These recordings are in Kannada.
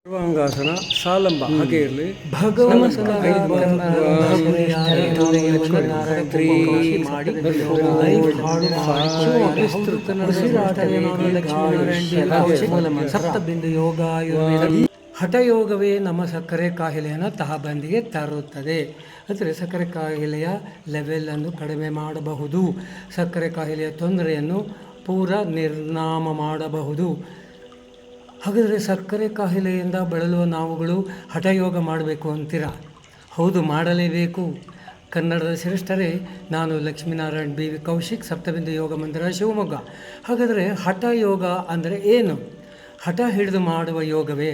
ಸರ್ವಾಂಗಾಸನ ಸಾಲಂಬ ಹಾಗೆ ಇರಲಿ. ಹಠಯೋಗವೇ ನಮ್ಮ ಸಕ್ಕರೆ ಕಾಯಿಲೆಯನ್ನು ತಹಬಂದಿಗೆ ತರುತ್ತದೆ. ಅಂದರೆ ಸಕ್ಕರೆ ಕಾಯಿಲೆಯ ಲೆವೆಲನ್ನು ಕಡಿಮೆ ಮಾಡಬಹುದು, ಸಕ್ಕರೆ ಕಾಯಿಲೆಯ ತೊಂದರೆಯನ್ನು ಪೂರ ನಿರ್ನಾಮ ಮಾಡಬಹುದು. ಹಾಗಾದರೆ ಸಕ್ಕರೆ ಕಾಯಿಲೆಯಿಂದ ಬಳಲುವ ನಾವುಗಳು ಹಠಯೋಗ ಮಾಡಬೇಕು ಅಂತೀರಾ? ಹೌದು, ಮಾಡಲೇಬೇಕು. ಕನ್ನಡದ ಶ್ರೇಷ್ಠರೇ, ನಾನು ಲಕ್ಷ್ಮೀನಾರಾಯಣ್ ಬಿ ವಿ ಕೌಶಿಕ್, ಸಪ್ತಬಿಂದು ಯೋಗ ಮಂದಿರ, ಶಿವಮೊಗ್ಗ. ಹಾಗಾದರೆ ಹಠಯೋಗ ಅಂದರೆ ಏನು? ಹಠ ಹಿಡಿದು ಮಾಡುವ ಯೋಗವೇ?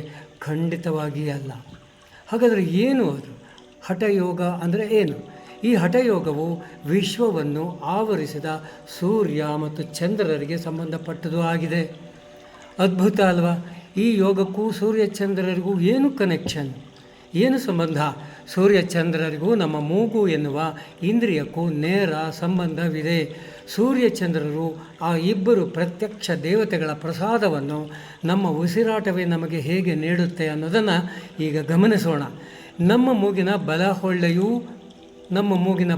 ಖಂಡಿತವಾಗಿ ಅಲ್ಲ. ಹಾಗಾದರೆ ಏನು ಅದು? ಹಠಯೋಗ ಅಂದರೆ ಏನು? ಈ ಹಠಯೋಗವು ವಿಶ್ವವನ್ನು ಆವರಿಸಿದ ಸೂರ್ಯ ಮತ್ತು ಚಂದ್ರರಿಗೆ ಸಂಬಂಧಪಟ್ಟದ್ದು ಆಗಿದೆ. ಅದ್ಭುತ ಅಲ್ವಾ? ಈ ಯೋಗಕ್ಕೂ ಸೂರ್ಯಚಂದ್ರರಿಗೂ ಏನು ಕನೆಕ್ಷನ್, ಏನು ಸಂಬಂಧ? ಸೂರ್ಯಚಂದ್ರರಿಗೂ ನಮ್ಮ ಮೂಗು ಎನ್ನುವ ಇಂದ್ರಿಯಕ್ಕೂ ನೇರ ಸಂಬಂಧವಿದೆ. ಸೂರ್ಯಚಂದ್ರರು ಆ ಇಬ್ಬರು ಪ್ರತ್ಯಕ್ಷ ದೇವತೆಗಳ ಪ್ರಸಾದವನ್ನು ನಮ್ಮ ಉಸಿರಾಟವೇ ನಮಗೆ ಹೇಗೆ ನೀಡುತ್ತೆ ಅನ್ನೋದನ್ನು ಈಗ ಗಮನಿಸೋಣ. ನಮ್ಮ ಮೂಗಿನ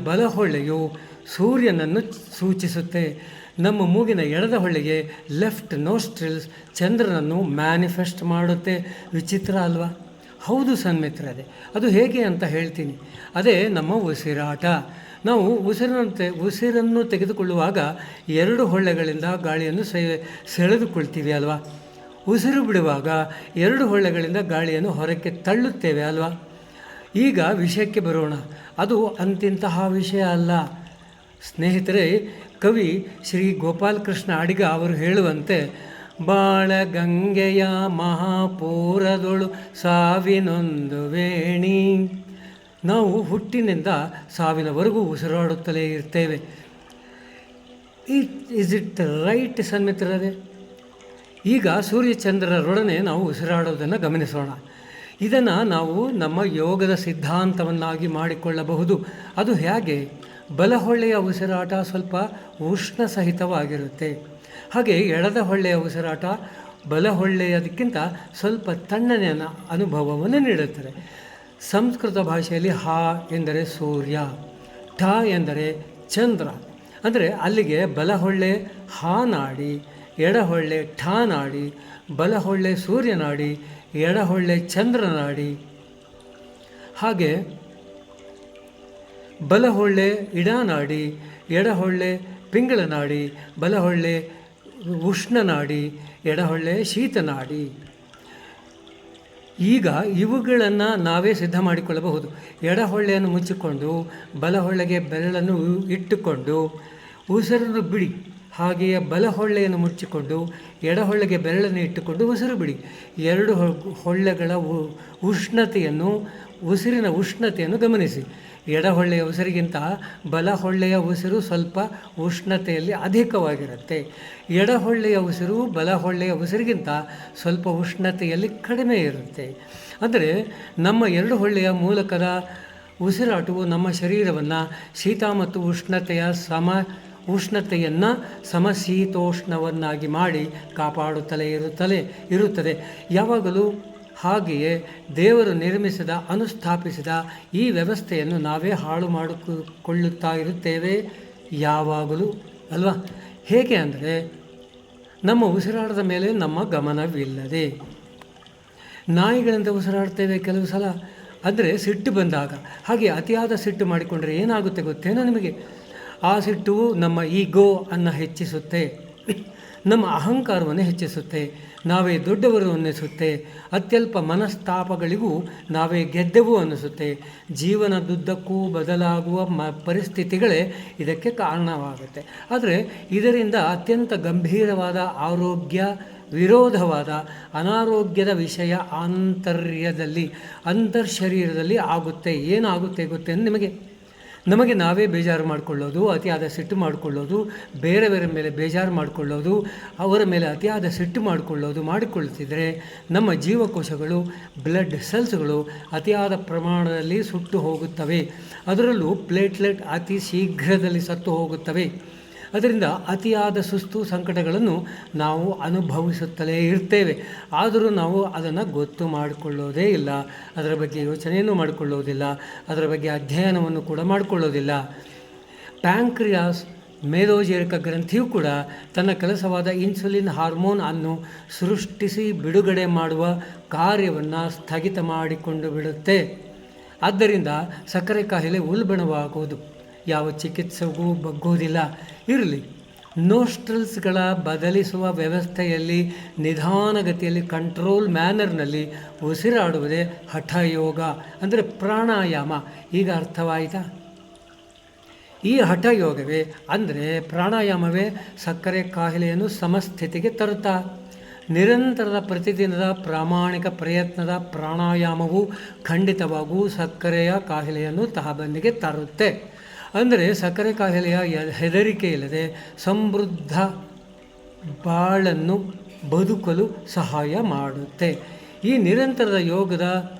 ಬಲಹೊಳ್ಳೆಯು ಸೂರ್ಯನನ್ನು ಸೂಚಿಸುತ್ತೆ. ನಮ್ಮ ಮೂಗಿನ ಎಡದ ಹೊಳ್ಳೆಗೆ ಲೆಫ್ಟ್ ನೋಸ್ಟ್ರಿಲ್ಸ್ ಚಂದ್ರನನ್ನು ಮ್ಯಾನಿಫೆಸ್ಟ್ ಮಾಡುತ್ತೆ. ವಿಚಿತ್ರ ಅಲ್ವಾ? ಹೌದು ಸನ್ಮಿತ್ರರೇ, ಅದು ಹೇಗೆ ಅಂತ ಹೇಳ್ತೀನಿ. ಅದೇ ನಮ್ಮ ಉಸಿರಾಟ. ನಾವು ಉಸಿರನ್ನು ತೆಗೆದುಕೊಳ್ಳುವಾಗ ಎರಡು ಹೊಳ್ಳೆಗಳಿಂದ ಗಾಳಿಯನ್ನು ಸೆಳೆದುಕೊಳ್ತೀವಿ ಅಲ್ವಾ? ಉಸಿರು ಬಿಡುವಾಗ ಎರಡು ಹೊಳ್ಳೆಗಳಿಂದ ಗಾಳಿಯನ್ನು ಹೊರಕ್ಕೆ ತಳ್ಳುತ್ತೇವೆ ಅಲ್ವಾ? ಈಗ ವಿಷಯಕ್ಕೆ ಬರೋಣ. ಅದು ಅಂತಿಂತಹ ವಿಷಯ ಅಲ್ಲ ಸ್ನೇಹಿತರೆ. ಕವಿ ಶ್ರೀ ಗೋಪಾಲಕೃಷ್ಣ ಅಡಿಗ ಅವರು ಹೇಳುವಂತೆ, ಬಾಳ ಗಂಗೆಯ ಮಹಾಪೂರದೊಳು ಸಾವಿನೊಂದು ವೇಣಿ. ನಾವು ಹುಟ್ಟಿನಿಂದ ಸಾವಿನವರೆಗೂ ಉಸಿರಾಡುತ್ತಲೇ ಇರ್ತೇವೆ. ಇಸ್ ಇಟ್ ರೈಟ್ ಸನ್ಮಿತ್ರರೇ? ಈಗ ಸೂರ್ಯಚಂದ್ರರೊಡನೆ ನಾವು ಉಸಿರಾಡೋದನ್ನು ಗಮನಿಸೋಣ. ಇದನ್ನು ನಾವು ನಮ್ಮ ಯೋಗದ ಸಿದ್ಧಾಂತವನ್ನಾಗಿ ಮಾಡಿಕೊಳ್ಳಬಹುದು. ಅದು ಹೇಗೆ? ಬಲಹೊಳ್ಳೆಯ ಉಸಿರಾಟ ಸ್ವಲ್ಪ ಉಷ್ಣ ಸಹಿತವಾಗಿರುತ್ತೆ. ಹಾಗೆ ಎಡದ ಹೊಳ್ಳೆಯ ಉಸಿರಾಟ ಬಲಹೊಳ್ಳೆಯದಕ್ಕಿಂತ ಸ್ವಲ್ಪ ತಣ್ಣನೆಯ ಅನುಭವವನ್ನು ನೀಡುತ್ತದೆ. ಸಂಸ್ಕೃತ ಭಾಷೆಯಲ್ಲಿ ಹ ಎಂದರೆ ಸೂರ್ಯ, ಠ ಎಂದರೆ ಚಂದ್ರ. ಅಂದರೆ ಅಲ್ಲಿಗೆ ಬಲಹೊಳ್ಳೆ ಹಾ ನಾಡಿ, ಎಡಹೊಳ್ಳೆ ಠ ನಾಡಿ, ಬಲಹೊಳ್ಳೆ ಸೂರ್ಯನಾಡಿ, ಎಡಹೊಳ್ಳೆ ಚಂದ್ರನಾಡಿ. ಹಾಗೆ ಬಲಹೊಳ್ಳೆ ಇಡಾನಾಡಿ, ಎಡಹೊಳ್ಳೆ ಪಿಂಗಳನಾಡಿ, ಬಲಹೊಳ್ಳೆ ಉಷ್ಣನಾಡಿ, ಎಡಹೊಳ್ಳೆ ಶೀತನಾಡಿ. ಈಗ ಇವುಗಳನ್ನು ನಾವೇ ಸಿದ್ಧ ಮಾಡಿಕೊಳ್ಳಬಹುದು. ಎಡಹೊಳ್ಳೆಯನ್ನು ಮುಚ್ಚಿಕೊಂಡು ಬಲಹೊಳ್ಳೆಗೆ ಬೆರಳನ್ನು ಇಟ್ಟುಕೊಂಡು ಉಸಿರನ್ನು ಬಿಡಿ. ಹಾಗೆಯೇ ಬಲಹೊಳ್ಳೆಯನ್ನು ಮುಚ್ಚಿಕೊಂಡು ಎಡಹೊಳ್ಳೆಗೆ ಬೆರಳನ್ನು ಇಟ್ಟುಕೊಂಡು ಉಸಿರು ಬಿಡಿ. ಎರಡು ಹೊಳ್ಳೆಗಳ ಉಸಿರಿನ ಉಷ್ಣತೆಯನ್ನು ಗಮನಿಸಿ. ಎಡಹೊಳ್ಳೆಯ ಉಸಿರಿಗಿಂತ ಬಲಹೊಳ್ಳೆಯ ಉಸಿರು ಸ್ವಲ್ಪ ಉಷ್ಣತೆಯಲ್ಲಿ ಅಧಿಕವಾಗಿರುತ್ತೆ. ಎಡಹೊಳ್ಳೆಯ ಉಸಿರು ಬಲಹೊಳ್ಳೆಯ ಉಸಿರಿಗಿಂತ ಸ್ವಲ್ಪ ಉಷ್ಣತೆಯಲ್ಲಿ ಕಡಿಮೆ ಇರುತ್ತೆ. ಅಂದರೆ ನಮ್ಮ ಎರಡು ಹೊಳ್ಳೆಯ ಮೂಲಕದ ಉಸಿರಾಟವು ನಮ್ಮ ಶರೀರವನ್ನು ಶೀತ ಮತ್ತು ಉಷ್ಣತೆಯನ್ನು ಸಮಶೀತೋಷ್ಣವನ್ನಾಗಿ ಮಾಡಿ ಕಾಪಾಡುತ್ತಲೇ ಇರುತ್ತದೆ ಯಾವಾಗಲೂ. ಹಾಗೆಯೇ ದೇವರು ನಿರ್ಮಿಸಿದ ಅನುಸ್ಥಾಪಿಸಿದ ಈ ವ್ಯವಸ್ಥೆಯನ್ನು ನಾವೇ ಹಾಳು ಮಾಡಿಕೊಳ್ಳುತ್ತಾ ಇರುತ್ತೇವೆ ಯಾವಾಗಲೂ ಅಲ್ವಾ? ಹೇಗೆ ಅಂದರೆ ನಮ್ಮ ಉಸಿರಾಟದ ಮೇಲೆ ನಮ್ಮ ಗಮನವಿಲ್ಲದೆ ನಾಯಿಗಳಿಂದ ಉಸಿರಾಡ್ತೇವೆ ಕೆಲವು ಸಲ. ಅಂದರೆ ಸಿಟ್ಟು ಬಂದಾಗ. ಹಾಗೆ ಅತಿಯಾದ ಸಿಟ್ಟು ಮಾಡಿಕೊಂಡ್ರೆ ಏನಾಗುತ್ತೆ ಗೊತ್ತೇನೋ ನಿಮಗೆ? ಆ ಸಿಟ್ಟು ನಮ್ಮ ಈಗೋ ಅನ್ನು ಹೆಚ್ಚಿಸುತ್ತೆ, ನಮ್ಮ ಅಹಂಕಾರವನ್ನು ಹೆಚ್ಚಿಸುತ್ತೆ, ನಾವೇ ದೊಡ್ಡವರು ಅನ್ನಿಸುತ್ತೆ. ಅತ್ಯಲ್ಪ ಮನಸ್ತಾಪಗಳಿಗೂ ನಾವೇ ಗೆದ್ದೆವು ಅನ್ನಿಸುತ್ತೆ. ಜೀವನದುದ್ದಕ್ಕೂ ಬದಲಾಗುವ ಪರಿಸ್ಥಿತಿಗಳೇ ಇದಕ್ಕೆ ಕಾರಣವಾಗುತ್ತೆ. ಆದರೆ ಇದರಿಂದ ಅತ್ಯಂತ ಗಂಭೀರವಾದ ಆರೋಗ್ಯ ವಿರೋಧವಾದ ಅನಾರೋಗ್ಯದ ವಿಷಯ ಅಂತರ್ಶರೀರದಲ್ಲಿ ಆಗುತ್ತೆ. ಏನಾಗುತ್ತೆ ಗೊತ್ತೇನು ನಮಗೆ ನಾವೇ ಬೇಜಾರು ಮಾಡಿಕೊಳ್ಳೋದು, ಅತಿಯಾದ ಸಿಟ್ಟು ಮಾಡಿಕೊಳ್ಳೋದು, ಬೇರೆಯವರ ಮೇಲೆ ಬೇಜಾರು ಮಾಡಿಕೊಳ್ಳೋದು, ಅವರ ಮೇಲೆ ಅತಿಯಾದ ಸಿಟ್ಟು ಮಾಡಿಕೊಳ್ಳುತ್ತಿದ್ದರೆ ನಮ್ಮ ಜೀವಕೋಶಗಳು, ಬ್ಲಡ್ ಸೆಲ್ಸ್ಗಳು ಅತಿಯಾದ ಪ್ರಮಾಣದಲ್ಲಿ ಸುಟ್ಟು ಹೋಗುತ್ತವೆ. ಅದರಲ್ಲೂ ಪ್ಲೇಟ್ಲೆಟ್ ಅತಿ ಶೀಘ್ರದಲ್ಲಿ ಸತ್ತು ಹೋಗುತ್ತವೆ. ಅದರಿಂದ ಅತಿಯಾದ ಸುಸ್ತು ಸಂಕಟಗಳನ್ನು ನಾವು ಅನುಭವಿಸುತ್ತಲೇ ಇರ್ತೇವೆ. ಆದರೂ ನಾವು ಅದನ್ನು ಗೊತ್ತು ಮಾಡಿಕೊಳ್ಳೋದೇ ಇಲ್ಲ, ಅದರ ಬಗ್ಗೆ ಯೋಚನೆಯನ್ನು ಮಾಡಿಕೊಳ್ಳೋದಿಲ್ಲ, ಅದರ ಬಗ್ಗೆ ಅಧ್ಯಯನವನ್ನು ಕೂಡ ಮಾಡಿಕೊಳ್ಳೋದಿಲ್ಲ. ಪ್ಯಾಂಕ್ರಿಯಾಸ್ ಮೇದೋಜೀರಕ ಗ್ರಂಥಿಯು ಕೂಡ ತನ್ನ ಕೆಲಸವಾದ ಇನ್ಸುಲಿನ್ ಹಾರ್ಮೋನ್ ಅನ್ನು ಸೃಷ್ಟಿಸಿ ಬಿಡುಗಡೆ ಮಾಡುವ ಕಾರ್ಯವನ್ನು ಸ್ಥಗಿತ ಮಾಡಿಕೊಂಡು ಬಿಡುತ್ತೆ. ಆದ್ದರಿಂದ ಸಕ್ಕರೆ ಕಾಯಿಲೆ ಉಲ್ಬಣವಾಗುವುದು ಯಾವ ಚಿಕಿತ್ಸೆಗೂ ಬಗ್ಗೋದಿಲ್ಲ. ಇರಲಿ, ನೋಸ್ಟ್ರಲ್ಸ್ಗಳ ಬದಲಿಸುವ ವ್ಯವಸ್ಥೆಯಲ್ಲಿ ನಿಧಾನಗತಿಯಲ್ಲಿ ಕಂಟ್ರೋಲ್ ಮ್ಯಾನರ್ನಲ್ಲಿ ಉಸಿರಾಡುವುದೇ ಹಠಯೋಗ, ಅಂದರೆ ಪ್ರಾಣಾಯಾಮ. ಈಗ ಅರ್ಥವಾಯಿತಾ? ಈ ಹಠಯೋಗವೇ ಅಂದರೆ ಪ್ರಾಣಾಯಾಮವೇ ಸಕ್ಕರೆ ಕಾಯಿಲೆಯನ್ನು ಸಮಸ್ಥಿತಿಗೆ ತರುತ್ತಾ. ನಿರಂತರದ ಪ್ರತಿದಿನದ ಪ್ರಾಮಾಣಿಕ ಪ್ರಯತ್ನದ ಪ್ರಾಣಾಯಾಮವು ಖಂಡಿತವಾಗೂ ಸಕ್ಕರೆಯ ಕಾಯಿಲೆಯನ್ನು ತಹಬಂದಿಗೆ ತರುತ್ತೆ. ಅಂದರೆ ಸಕ್ಕರೆ ಕಾಯಿಲೆಯ ಹೆದರಿಕೆ ಇಲ್ಲದೆ ಸಮೃದ್ಧ ಬಾಳನ್ನು ಬದುಕಲು ಸಹಾಯ ಮಾಡುತ್ತೆ. ಈ ನಿರಂತರದ ಯೋಗದ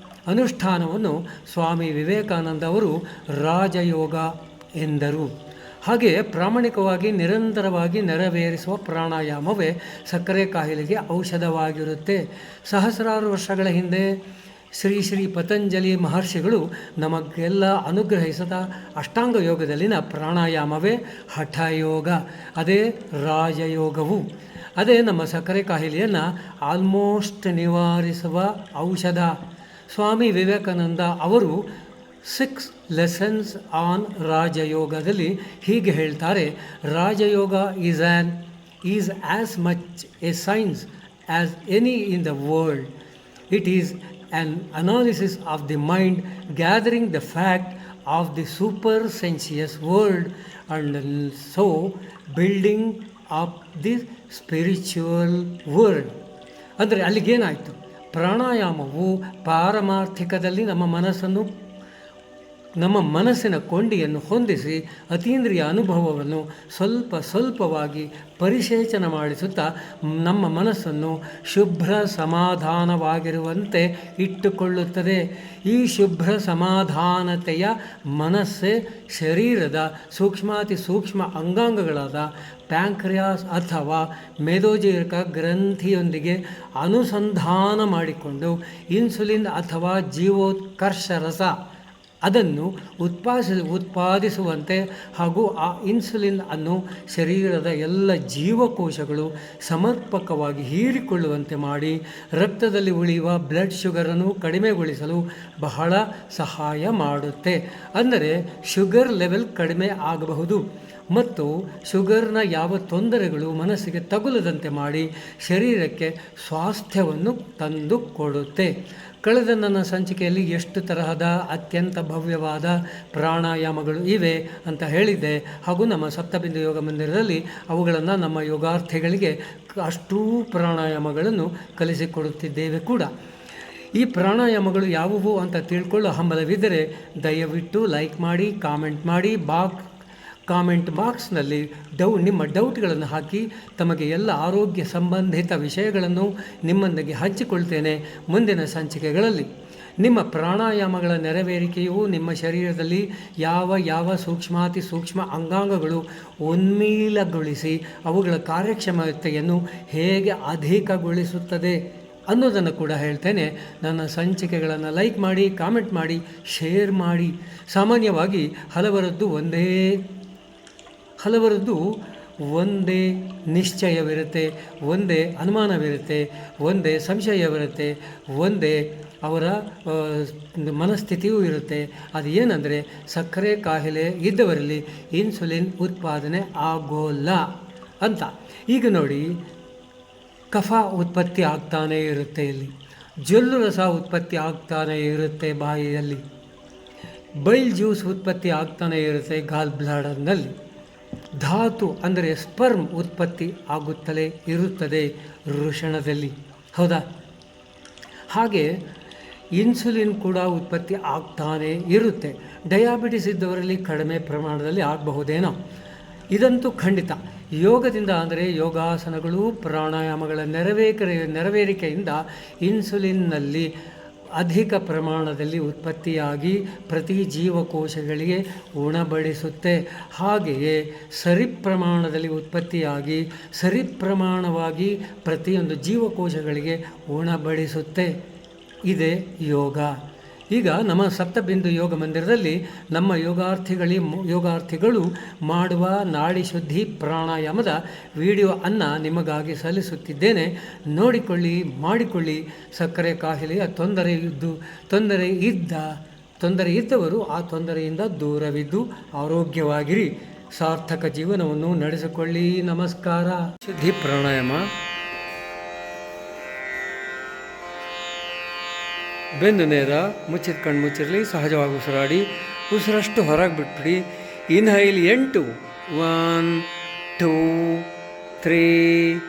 ಅನುಷ್ಠಾನವನ್ನು ಸ್ವಾಮಿ ವಿವೇಕಾನಂದ ಅವರು ರಾಜಯೋಗ ಎಂದರು. ಹಾಗೆ ಪ್ರಾಮಾಣಿಕವಾಗಿ ನಿರಂತರವಾಗಿ ನೆರವೇರಿಸುವ ಪ್ರಾಣಾಯಾಮವೇ ಸಕ್ಕರೆ ಕಾಯಿಲೆಗೆ ಔಷಧವಾಗಿರುತ್ತೆ. ಸಹಸ್ರಾರು ವರ್ಷಗಳ ಹಿಂದೆ ಶ್ರೀ ಪತಂಜಲಿ ಮಹರ್ಷಿಗಳು ನಮಗೆಲ್ಲ ಅನುಗ್ರಹಿಸಿದ ಅಷ್ಟಾಂಗ ಯೋಗದಲ್ಲಿನ ಪ್ರಾಣಾಯಾಮವೇ ಹಠಯೋಗ, ಅದೇ ರಾಜಯೋಗವು. ಅದೇ ನಮ್ಮ ಸಕ್ಕರೆ ಕಾಯಿಲೆಯನ್ನು ಆಲ್ಮೋಸ್ಟ್ ನಿವಾರಿಸುವ ಔಷಧ. ಸ್ವಾಮಿ ವಿವೇಕಾನಂದ ಅವರು 6 ಲೆಸನ್ಸ್ ಆನ್ ರಾಜಯೋಗದಲ್ಲಿ ಹೀಗೆ ಹೇಳ್ತಾರೆ: Rajayoga is as much a science as any in the world. It is an analysis of the mind gathering the fact of the super sensuous world and so building up the spiritual world. ಅಂದರೆ ಅಲ್ಲಿಗೇನಾಯಿತು? ಪ್ರಾಣಾಯಾಮವು ಪಾರಮಾರ್ಥಿಕದಲ್ಲಿ ನಮ್ಮ ಮನಸ್ಸಿನ ಕೊಂಡಿಯನ್ನು ಹೊಂದಿಸಿ ಅತೀಂದ್ರಿಯ ಅನುಭವವನ್ನು ಸ್ವಲ್ಪವಾಗಿ ಪರಿಶೇಚನ ಮಾಡಿಸುತ್ತಾ ನಮ್ಮ ಮನಸ್ಸನ್ನು ಶುಭ್ರ ಸಮಾಧಾನವಾಗಿರುವಂತೆ ಇಟ್ಟುಕೊಳ್ಳುತ್ತದೆ. ಈ ಶುಭ್ರ ಸಮಾಧಾನತೆಯ ಮನಸ್ಸೇ ಶರೀರದ ಸೂಕ್ಷ್ಮಾತಿ ಸೂಕ್ಷ್ಮ ಅಂಗಾಂಗಗಳಾದ ಪ್ಯಾಂಕ್ರಿಯಾಸ್ ಅಥವಾ ಮೇದೋಜೀರಕ ಗ್ರಂಥಿಯೊಂದಿಗೆ ಅನುಸಂಧಾನ ಮಾಡಿಕೊಂಡು ಇನ್ಸುಲಿನ್ ಅಥವಾ ಜೀವೋತ್ಕರ್ಷ ರಸ ಅದನ್ನು ಉತ್ಪಾದಿಸುವಂತೆ ಹಾಗೂ ಆ ಇನ್ಸುಲಿನ್ ಅನ್ನು ಶರೀರದ ಎಲ್ಲ ಜೀವಕೋಶಗಳು ಸಮರ್ಪಕವಾಗಿ ಹೀರಿಕೊಳ್ಳುವಂತೆ ಮಾಡಿ ರಕ್ತದಲ್ಲಿ ಉಳಿಯುವ ಬ್ಲಡ್ ಶುಗರನ್ನು ಕಡಿಮೆಗೊಳಿಸಲು ಬಹಳ ಸಹಾಯ ಮಾಡುತ್ತೆ. ಅಂದರೆ ಶುಗರ್ ಲೆವೆಲ್ ಕಡಿಮೆ ಆಗಬಹುದು ಮತ್ತು ಶುಗರ್ನ ಯಾವ ತೊಂದರೆಗಳು ಮನಸ್ಸಿಗೆ ತಗುಲದಂತೆ ಮಾಡಿ ಶರೀರಕ್ಕೆ ಸ್ವಾಸ್ಥ್ಯವನ್ನು ತಂದು ಕೊಡುತ್ತೆ. ಕಳೆದ ನನ್ನ ಸಂಚಿಕೆಯಲ್ಲಿ ಎಷ್ಟು ತರಹದ ಅತ್ಯಂತ ಭವ್ಯವಾದ ಪ್ರಾಣಾಯಾಮಗಳು ಇವೆ ಅಂತ ಹೇಳಿದ್ದೆ. ಹಾಗೂ ನಮ್ಮ ಸಪ್ತಬಿಂದು ಯೋಗ ಮಂದಿರದಲ್ಲಿ ಅವುಗಳನ್ನು ನಮ್ಮ ಯೋಗಾರ್ಥಿಗಳಿಗೆ ಅಷ್ಟೂ ಪ್ರಾಣಾಯಾಮಗಳನ್ನು ಕಲಿಸಿಕೊಡುತ್ತಿದ್ದೇವೆ ಕೂಡ. ಈ ಪ್ರಾಣಾಯಾಮಗಳು ಯಾವುವು ಅಂತ ತಿಳ್ಕೊಳ್ಳೋ ಹಂಬಲವಿದ್ದರೆ ದಯವಿಟ್ಟು ಲೈಕ್ ಮಾಡಿ, ಕಾಮೆಂಟ್ ಮಾಡಿ. ಕಾಮೆಂಟ್ ಬಾಕ್ಸ್ನಲ್ಲಿ ನಿಮ್ಮ ಡೌಟ್ಗಳನ್ನು ಹಾಕಿ. ತಮಗೆ ಎಲ್ಲ ಆರೋಗ್ಯ ಸಂಬಂಧಿತ ವಿಷಯಗಳನ್ನು ನಿಮ್ಮೊಂದಿಗೆ ಹಂಚಿಕೊಳ್ತೇನೆ ಮುಂದಿನ ಸಂಚಿಕೆಗಳಲ್ಲಿ. ನಿಮ್ಮ ಪ್ರಾಣಾಯಾಮಗಳ ನೆರವೇರಿಕೆಯು ನಿಮ್ಮ ಶರೀರದಲ್ಲಿ ಯಾವ ಸೂಕ್ಷ್ಮಾತಿ ಸೂಕ್ಷ್ಮ ಅಂಗಾಂಗಗಳು ಉನ್ಮೀಲಗೊಳಿಸಿ ಅವುಗಳ ಕಾರ್ಯಕ್ಷಮತೆಯನ್ನು ಹೇಗೆ ಅಧಿಕಗೊಳಿಸುತ್ತದೆ ಅನ್ನೋದನ್ನು ಕೂಡ ಹೇಳ್ತೇನೆ. ನನ್ನ ಸಂಚಿಕೆಗಳನ್ನು ಲೈಕ್ ಮಾಡಿ, ಕಾಮೆಂಟ್ ಮಾಡಿ, ಶೇರ್ ಮಾಡಿ. ಸಾಮಾನ್ಯವಾಗಿ ಹಲವರದ್ದು ಒಂದೇ ನಿಶ್ಚಯವಿರುತ್ತೆ, ಒಂದೇ ಅನುಮಾನವಿರುತ್ತೆ, ಒಂದೇ ಸಂಶಯವಿರುತ್ತೆ, ಒಂದೇ ಅವರ ಮನಸ್ಥಿತಿಯೂ ಇರುತ್ತೆ. ಅದು ಏನಂದರೆ ಸಕ್ಕರೆ ಕಾಯಿಲೆ ಇದ್ದವರಲ್ಲಿ ಇನ್ಸುಲಿನ್ ಉತ್ಪಾದನೆ ಆಗೋಲ್ಲ ಅಂತ. ಈಗ ನೋಡಿ, ಕಫ ಉತ್ಪತ್ತಿ ಆಗ್ತಾನೇ ಇರುತ್ತೆ, ಇಲ್ಲಿ ಜೊಲ್ಲು ರಸ ಉತ್ಪತ್ತಿ ಆಗ್ತಾನೇ ಇರುತ್ತೆ ಬಾಯಿಯಲ್ಲಿ, ಬೈಲ್ ಜ್ಯೂಸ್ ಉತ್ಪತ್ತಿ ಆಗ್ತಾನೇ ಇರುತ್ತೆ ಗಾಲ್ ಬ್ಲಾಡರ್ನಲ್ಲಿ, ಧಾತು ಅಂದರೆ ಸ್ಪರ್ಮ್ ಉತ್ಪತ್ತಿ ಆಗುತ್ತಲೇ ಇರುತ್ತದೆ ವೃಷಣದಲ್ಲಿ, ಹೌದಾ? ಹಾಗೆ ಇನ್ಸುಲಿನ್ ಕೂಡ ಉತ್ಪತ್ತಿ ಆಗ್ತಾನೇ ಇರುತ್ತೆ. ಡಯಾಬಿಟಿಸ್ ಇದ್ದವರಲ್ಲಿ ಕಡಿಮೆ ಪ್ರಮಾಣದಲ್ಲಿ ಆಗಬಹುದೇನೋ, ಇದಂತೂ ಖಂಡಿತ. ಯೋಗದಿಂದ ಅಂದರೆ ಯೋಗಾಸನಗಳು ಪ್ರಾಣಾಯಾಮಗಳ ನೆರವೇರಿಕೆಯಿಂದ ಇನ್ಸುಲಿನ್ನಲ್ಲಿ ಅಧಿಕ ಪ್ರಮಾಣದಲ್ಲಿ ಉತ್ಪತ್ತಿಯಾಗಿ ಪ್ರತಿ ಜೀವಕೋಶಗಳಿಗೆ ಉಣಬಡಿಸುತ್ತೆ. ಹಾಗೆಯೇ ಸರಿ ಪ್ರಮಾಣದಲ್ಲಿ ಉತ್ಪತ್ತಿಯಾಗಿ ಸರಿ ಪ್ರಮಾಣವಾಗಿ ಪ್ರತಿಯೊಂದು ಜೀವಕೋಶಗಳಿಗೆ ಉಣಬಡಿಸುತ್ತೆ. ಇದೇ ಯೋಗ. ಈಗ ನಮ್ಮ ಸಪ್ತಬಿಂದು ಯೋಗ ಮಂದಿರದಲ್ಲಿ ನಮ್ಮ ಯೋಗಾರ್ಥಿಗಳು ಮಾಡುವ ನಾಡಿ ಶುದ್ಧಿ ಪ್ರಾಣಾಯಾಮದ ವಿಡಿಯೋವನ್ನು ನಿಮಗಾಗಿ ಸಲ್ಲಿಸುತ್ತಿದ್ದೇನೆ. ನೋಡಿಕೊಳ್ಳಿ, ಮಾಡಿಕೊಳ್ಳಿ. ಸಕ್ಕರೆ ಕಾಯಿಲೆಯ ತೊಂದರೆ ಇದ್ದವರು ಆ ತೊಂದರೆಯಿಂದ ದೂರವಿದ್ದು ಆರೋಗ್ಯವಾಗಿರಿ. ಸಾರ್ಥಕ ಜೀವನವನ್ನು ನಡೆಸಿಕೊಳ್ಳಿ. ನಮಸ್ಕಾರ. ಶುದ್ಧಿ ಪ್ರಾಣಾಯಾಮ. ಬೆನ್ನು ನೇರ, ಮುಚ್ಚಿದ ಕಣ್ಣು ಮುಚ್ಚಿರಲಿ. ಸಹಜವಾಗಿ ಉಸಿರಾಡಿ. ಉಸಿರಷ್ಟು ಹೊರಗೆ ಬಿಟ್ಬಿಡಿ. ಇನ್ಹೈಲ್ 8 1 2 3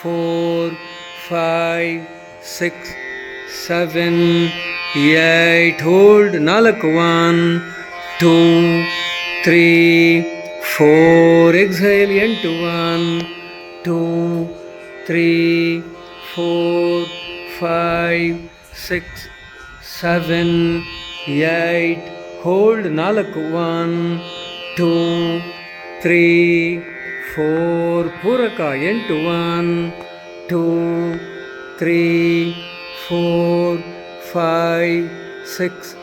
4 5 6 7 8. ಹೋಲ್ಡ್ 4 1 2 3 4. ಎಕ್ಸೈಲ್ 8 1 2 3 4 5 6 7 8. ಹೋಲ್ಡ್ 4 1 2 3 4. ಪೂರಕ 8 1 2 3 4 5 6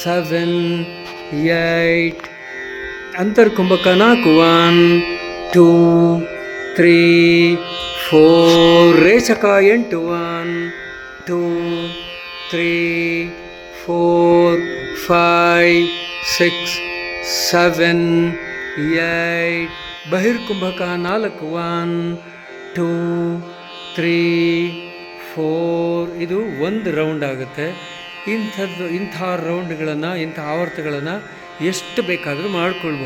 7 8. ಅಂತರ್ಕುಂಭಕ 4 1 2 3 4. ರೇಚಕ 8 1 2 3 4 5 6 7 8. ಬಹಿರ್ಕುಂಭಕ 4 1 2 3 4. ಇದು ಒಂದು ರೌಂಡ್ ಆಗುತ್ತೆ. ಇಂಥ ರೌಂಡ್ಗಳನ್ನು, ಇಂಥ ಆವರ್ತಗಳನ್ನು ಎಷ್ಟು ಬೇಕಾದರೂ ಮಾಡಿಕೊಳ್ಬೋದು.